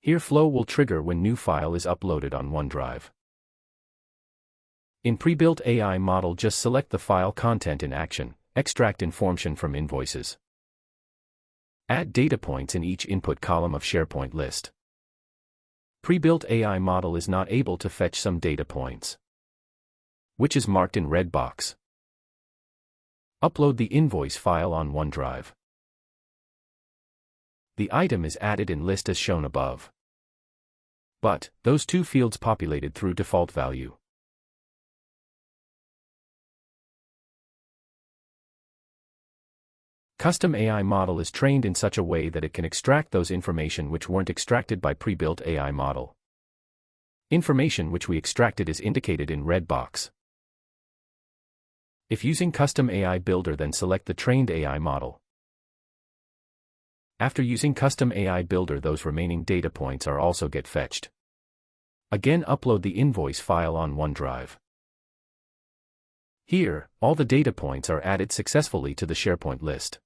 Here flow will trigger when new file is uploaded on OneDrive. In pre-built AI model, just select the file content in action, extract information from invoices. Add data points in each input column of SharePoint list. Pre-built AI model is not able to fetch some data points, which is marked in red box. Upload the invoice file on OneDrive. The item is added in list as shown above. But, those two fields populated through default value. Custom AI model is trained in such a way that it can extract those information which weren't extracted by pre-built AI model. Information which we extracted is indicated in red box. If using Custom AI Builder, then select the trained AI model. After using Custom AI Builder, those remaining data points are also get fetched. Again, upload the invoice file on OneDrive. Here, all the data points are added successfully to the SharePoint list.